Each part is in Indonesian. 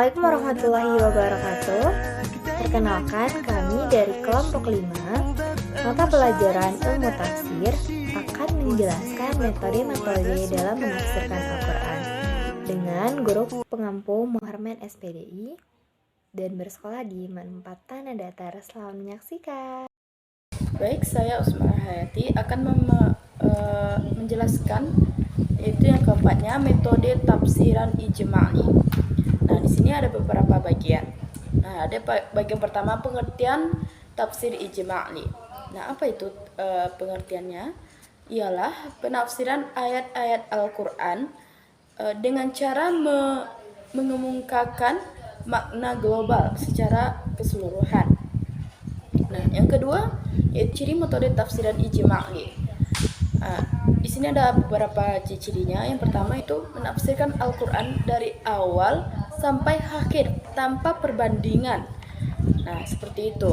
Assalamualaikum warahmatullahi wabarakatuh. Perkenalkan, kami dari kelompok 5 mata pelajaran ilmu tafsir akan menjelaskan metode-metode dalam menafsirkan Al-Quran dengan guru pengampu Muharmen SPDI dan bersekolah di Man 4 Tanah Datar. Selamat menyaksikan. Baik, saya Usman Hayati akan menjelaskan yaitu yang keempatnya metode tafsiran ijma'i. Nah, di sini ada beberapa bagian. Nah, ada bagian pertama pengertian tafsir ijma'i. Nah, apa itu pengertiannya? Ialah penafsiran ayat-ayat Al-Qur'an dengan cara mengemukakan makna global secara keseluruhan. Nah, yang kedua yaitu ciri metode tafsiran ijma'i. Di sini ada beberapa ciri-cirinya. Yang pertama itu menafsirkan Al-Quran dari awal sampai akhir tanpa perbandingan. Nah, seperti itu.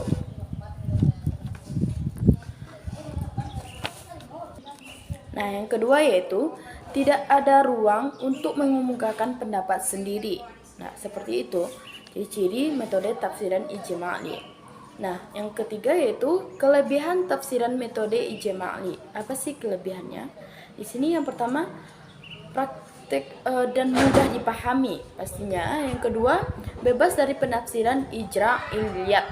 Nah, yang kedua yaitu tidak ada ruang untuk mengemukakan pendapat sendiri. Nah, seperti itu ciri-ciri metode tafsiran ijma'i. Nah, yang ketiga yaitu kelebihan tafsiran metode ijma'i. Apa sih kelebihannya? Di sini yang pertama praktik dan mudah dipahami pastinya. Yang kedua bebas dari penafsiran ijra'iyat.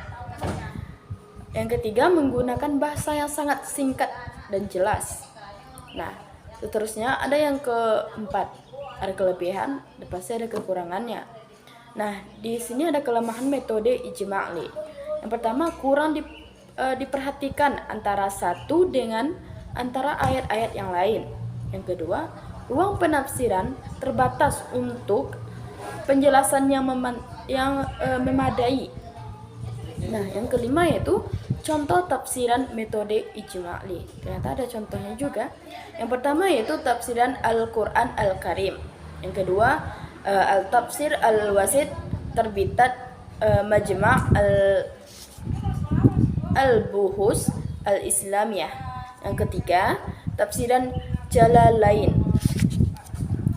Yang ketiga menggunakan bahasa yang sangat singkat dan jelas. Nah, seterusnya ada yang keempat, ada kelebihan dan pasti ada kekurangannya. Nah, di sini ada kelemahan metode ijma'i. Yang pertama, kurang diperhatikan antara satu dengan antara ayat-ayat yang lain. Yang kedua, ruang penafsiran terbatas untuk penjelasan yang memadai. Nah, yang kelima yaitu contoh tafsiran metode ijma'i. Ternyata ada contohnya juga. Yang pertama yaitu tafsiran Al-Quran Al-Karim. Yang kedua, Al-Tafsir Al-Wasit terbitan Majma' Al-Buhus Al-Islamiyah. Yang ketiga, tafsiran Jalalain.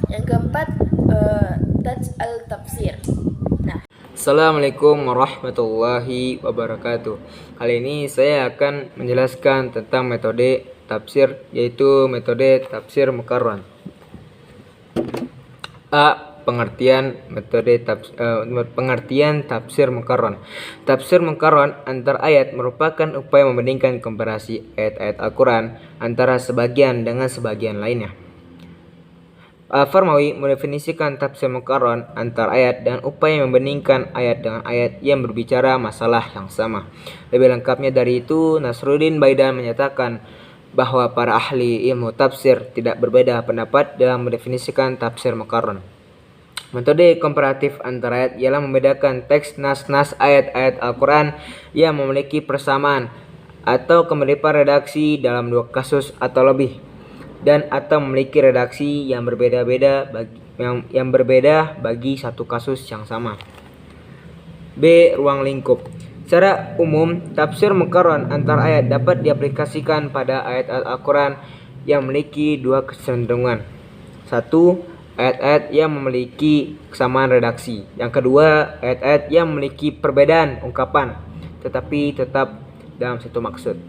Yang keempat, Taj Al-Tafsir. Nah, Assalamualaikum warahmatullahi wabarakatuh. Kali ini saya akan menjelaskan tentang metode tafsir, yaitu metode tafsir mukarrar. Pengertian tafsir mukarrar. Tafsir mukarrar antar ayat merupakan upaya membandingkan komparasi ayat-ayat Al-Quran antara sebagian dengan sebagian lainnya. Al-Farmawi mendefinisikan tafsir mukarrar antar ayat dan upaya membandingkan ayat dengan ayat yang berbicara masalah yang sama. Lebih lengkapnya dari itu, Nasruddin Baidan menyatakan bahwa para ahli ilmu tafsir tidak berbeda pendapat dalam mendefinisikan tafsir mukarrar. Metode komparatif antara ayat ialah membedakan teks nas-nas ayat-ayat Al-Quran yang memiliki persamaan atau kemiripan redaksi dalam dua kasus atau lebih, dan atau memiliki redaksi yang berbeda bagi satu kasus yang sama. B. Ruang lingkup. Secara umum, tafsir mukarrar antar ayat dapat diaplikasikan pada ayat-ayat Al-Quran yang memiliki dua kecenderungan. Satu, ayat-ayat yang memiliki kesamaan redaksi. Yang kedua, ayat-ayat yang memiliki perbedaan ungkapan tetapi tetap dalam satu maksud.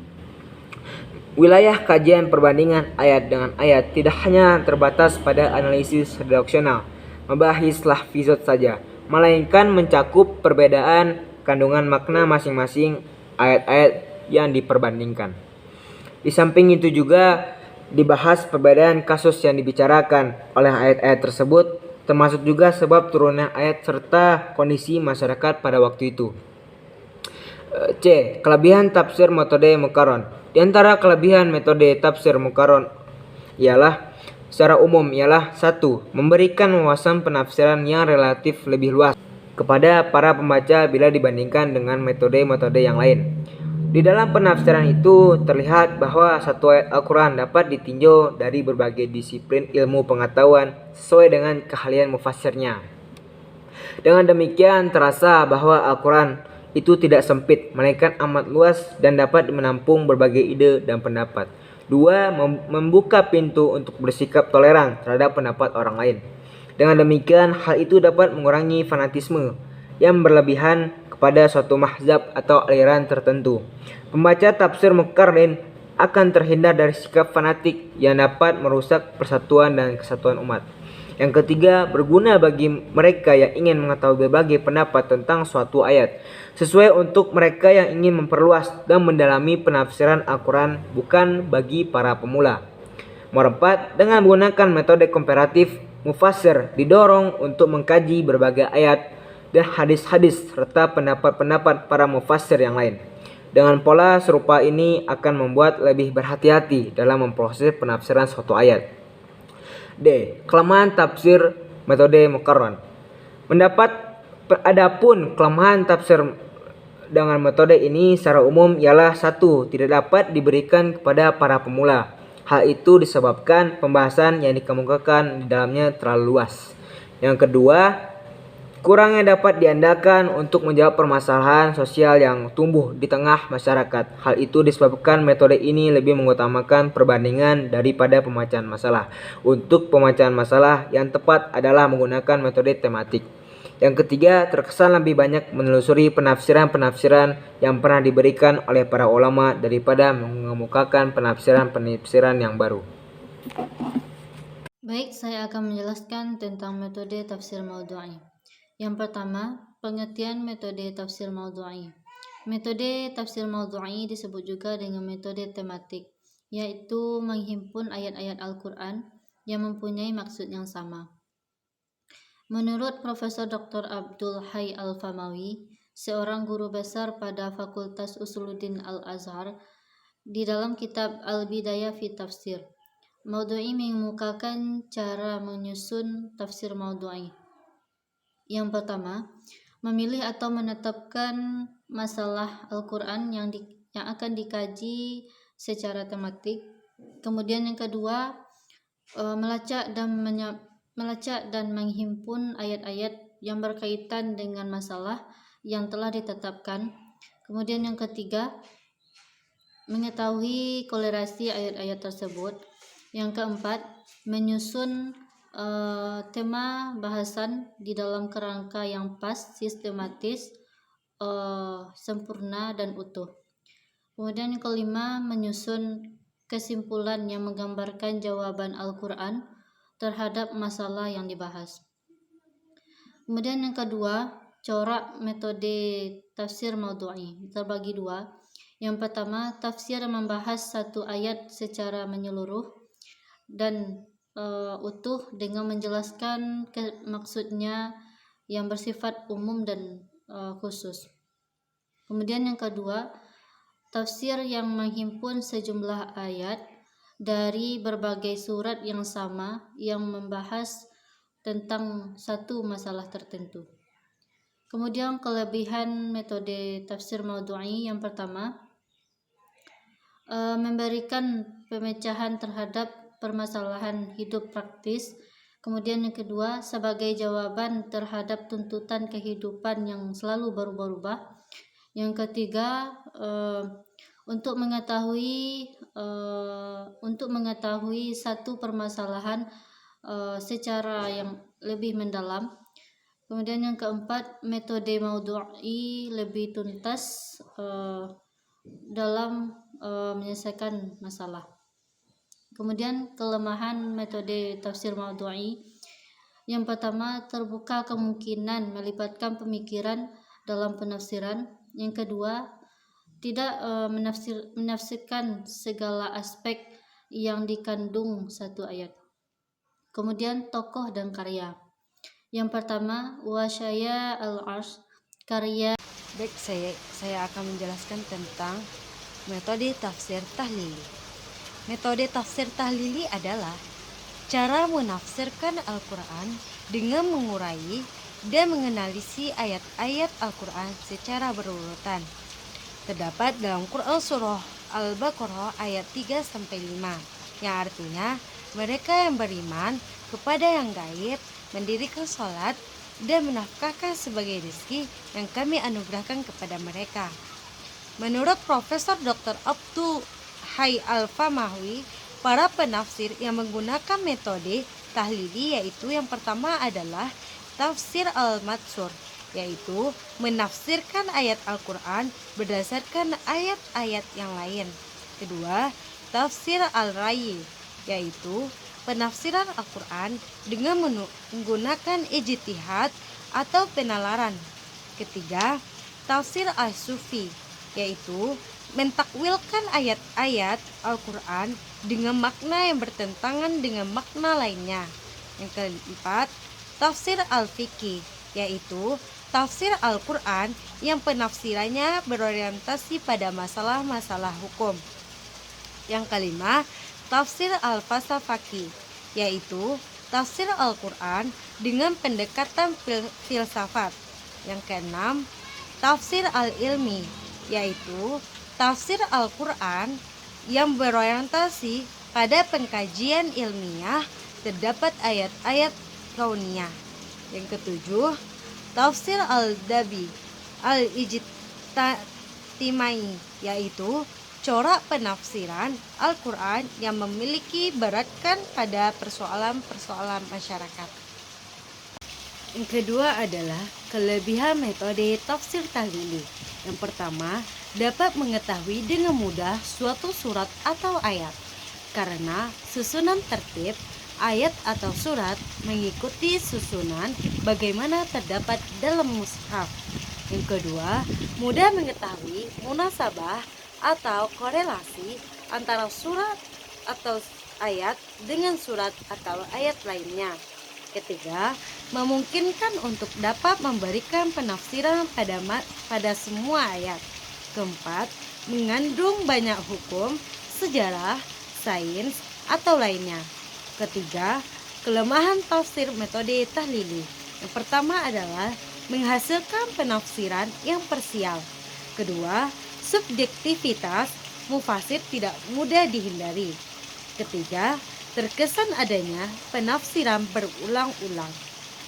Wilayah kajian perbandingan ayat dengan ayat tidak hanya terbatas pada analisis redaksional, membahas lafizat saja, melainkan mencakup perbedaan kandungan makna masing-masing ayat-ayat yang diperbandingkan. Di samping itu juga dibahas perbedaan kasus yang dibicarakan oleh ayat-ayat tersebut, termasuk juga sebab turunnya ayat serta kondisi masyarakat pada waktu itu. C. Kelebihan tafsir metode mukarrar. Di antara kelebihan metode tafsir mukarrar ialah secara umum ialah 1. Memberikan wawasan penafsiran yang relatif lebih luas kepada para pembaca bila dibandingkan dengan metode-metode yang lain. Di dalam penafsiran itu terlihat bahwa satu ayat Al-Quran dapat ditinjau dari berbagai disiplin ilmu pengetahuan sesuai dengan keahlian mufassirnya. Dengan demikian terasa bahwa Al-Quran itu tidak sempit, melainkan amat luas dan dapat menampung berbagai ide dan pendapat. 2. Membuka pintu untuk bersikap toleran terhadap pendapat orang lain. Dengan demikian, hal itu dapat mengurangi fanatisme yang berlebihan kepada suatu mazhab atau aliran tertentu. Pembaca tafsir Muqarrin akan terhindar dari sikap fanatik yang dapat merusak persatuan dan kesatuan umat. Yang ketiga, berguna bagi mereka yang ingin mengetahui berbagai pendapat tentang suatu ayat, sesuai untuk mereka yang ingin memperluas dan mendalami penafsiran Al-Quran, bukan bagi para pemula. Nomor 4, dengan menggunakan metode komparatif, mufassir didorong untuk mengkaji berbagai ayat dan hadis-hadis serta pendapat-pendapat para mufassir yang lain. Dengan pola serupa ini akan membuat lebih berhati-hati dalam memproses penafsiran suatu ayat. D. Kelemahan tafsir metode Muqarrin. Adapun kelemahan tafsir dengan metode ini secara umum ialah 1. Tidak dapat diberikan kepada para pemula. Hal itu disebabkan pembahasan yang dikemukakan di dalamnya terlalu luas. Yang kedua, kurangnya dapat diandalkan untuk menjawab permasalahan sosial yang tumbuh di tengah masyarakat. Hal itu disebabkan metode ini lebih mengutamakan perbandingan daripada pemecahan masalah. Untuk pemecahan masalah yang tepat adalah menggunakan metode tematik. Yang ketiga, terkesan lebih banyak menelusuri penafsiran-penafsiran yang pernah diberikan oleh para ulama daripada mengemukakan penafsiran-penafsiran yang baru. Baik, saya akan menjelaskan tentang metode tafsir maudhu'i. Yang pertama, pengertian metode tafsir maudhu'i. Metode tafsir maudhu'i disebut juga dengan metode tematik, yaitu menghimpun ayat-ayat Al-Quran yang mempunyai maksud yang sama. Menurut Profesor Dr. Abdul Hayy Al-Famawi, seorang guru besar pada Fakultas Usuluddin Al-Azhar, di dalam kitab Al-Bidayah fi Tafsir, Maudhu'i mengemukakan cara menyusun tafsir maudhu'i. Yang pertama, memilih atau menetapkan masalah Al-Quran yang akan dikaji secara tematik. Kemudian yang kedua, melacak dan menghimpun ayat-ayat yang berkaitan dengan masalah yang telah ditetapkan. Kemudian yang ketiga, mengetahui kolerasi ayat-ayat tersebut. Yang keempat, menyusun tema bahasan di dalam kerangka yang pas, sistematis, sempurna dan utuh. Kemudian yang kelima, menyusun kesimpulan yang menggambarkan jawaban Al-Quran terhadap masalah yang dibahas. Kemudian yang kedua, corak metode tafsir maudhu'i terbagi dua. Yang pertama, tafsir membahas satu ayat secara menyeluruh dan utuh dengan menjelaskan maksudnya yang bersifat umum dan khusus. Kemudian yang kedua, tafsir yang menghimpun sejumlah ayat dari berbagai surat yang sama yang membahas tentang satu masalah tertentu. Kemudian kelebihan metode tafsir maudhu'i yang pertama, memberikan pemecahan terhadap permasalahan hidup praktis. Kemudian yang kedua, sebagai jawaban terhadap tuntutan kehidupan yang selalu berubah-ubah. Yang ketiga, untuk mengetahui satu permasalahan secara yang lebih mendalam. Kemudian yang keempat, metode maudhu'i lebih tuntas dalam menyelesaikan masalah. Kemudian kelemahan metode tafsir maudhu'i. Yang pertama, terbuka kemungkinan melibatkan pemikiran dalam penafsiran. Yang kedua, tidak menafsirkan segala aspek yang dikandung satu ayat. Kemudian tokoh dan karya. Yang pertama, Wasyaya Al-Arsh, karya. Baik, saya akan menjelaskan tentang metode tafsir tahlili. Metode tafsir tahlili adalah cara menafsirkan Al-Quran dengan mengurai dan menganalisis ayat-ayat Al-Quran secara berurutan. Terdapat dalam Quran Surah Al-Baqarah ayat 3-5, yang artinya mereka yang beriman kepada yang gaib, mendirikan sholat, dan menafkahkan sebagai rezeki yang kami anugerahkan kepada mereka. Menurut Profesor Dr. Abdul Hayy Al-Famawi, para penafsir yang menggunakan metode tahlili yaitu yang pertama adalah tafsir al-matsur, yaitu menafsirkan ayat Al-Quran berdasarkan ayat-ayat yang lain. Kedua, tafsir al-rayi, yaitu penafsiran Al-Quran dengan menggunakan ijtihad atau penalaran. Ketiga, tafsir al-sufi, yaitu mentakwilkan ayat-ayat Al-Quran dengan makna yang bertentangan dengan makna lainnya. Yang keempat, tafsir al-fiqih, yaitu tafsir Al-Quran yang penafsirannya berorientasi pada masalah-masalah hukum. Yang kelima, tafsir al-falsafaki, yaitu tafsir Al-Quran dengan pendekatan filsafat. Yang keenam, tafsir al-ilmi, yaitu tafsir Al-Quran yang berorientasi pada pengkajian ilmiah terdapat ayat-ayat kauniyah. Yang ketujuh, tafsir al-dabi al-ijtimai, yaitu corak penafsiran Al-Quran yang memiliki beratkan pada persoalan-persoalan masyarakat. Yang kedua adalah kelebihan metode tafsir tahlili. Yang pertama, dapat mengetahui dengan mudah suatu surat atau ayat karena susunan tertib ayat atau surat mengikuti susunan bagaimana terdapat dalam mushaf. Yang kedua, mudah mengetahui munasabah atau korelasi antara surat atau ayat dengan surat atau ayat lainnya. Ketiga, memungkinkan untuk dapat memberikan penafsiran pada semua ayat. Keempat, mengandung banyak hukum, sejarah, sains, atau lainnya. Ketiga, kelemahan tafsir metode tahlili. Yang pertama adalah menghasilkan penafsiran yang parsial. Kedua, subjektivitas mufasir tidak mudah dihindari. Ketiga, terkesan adanya penafsiran berulang-ulang.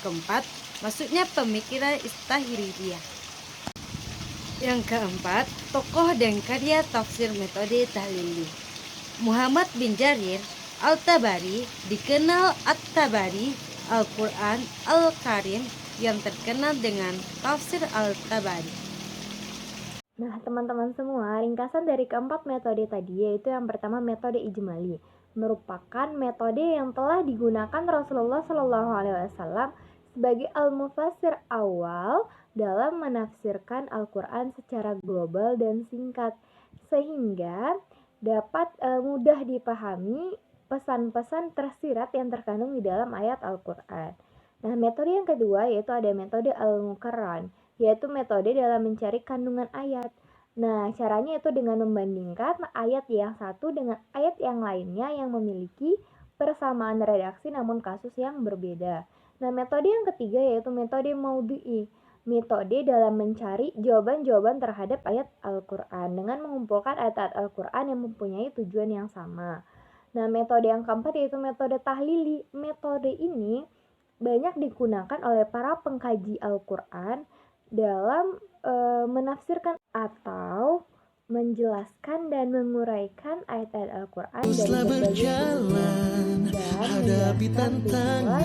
Keempat, maksudnya pemikiran istahririyah. Yang keempat, tokoh dan karya tafsir metode tahlili. Muhammad bin Jarir Al-Tabari dikenal At-Tabari Al-Quran Al-Karim yang terkenal dengan tafsir Al-Tabari. Nah, teman-teman semua, ringkasan dari keempat metode tadi yaitu yang pertama metode ijmali, merupakan metode yang telah digunakan Rasulullah SAW sebagai al-mufassir awal dalam menafsirkan Al-Quran secara global dan singkat, sehingga dapat mudah dipahami pesan-pesan tersirat yang terkandung di dalam ayat Al-Quran. Nah, metode yang kedua yaitu ada metode al-mukarran, yaitu metode dalam mencari kandungan ayat. Nah, caranya itu dengan membandingkan ayat yang satu dengan ayat yang lainnya yang memiliki persamaan redaksi namun kasus yang berbeda. Nah, metode yang ketiga yaitu metode maudhu'i, metode dalam mencari jawaban-jawaban terhadap ayat Al-Quran dengan mengumpulkan ayat-ayat Al-Quran yang mempunyai tujuan yang sama. Nah, metode yang keempat yaitu metode tahlili. Metode ini banyak digunakan oleh para pengkaji Al-Quran dalam menafsirkan atau menjelaskan dan menguraikan ayat-ayat Al-Quran dari berbagai sudut dan menjelaskan tujuan.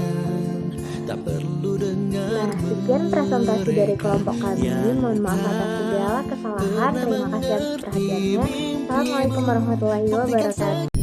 Nah, sekian presentasi dari kelompok kami. Mohon maaf atas segala kesalahan. Terima kasih atas perhatiannya. Assalamualaikum warahmatullahi wabarakatuh.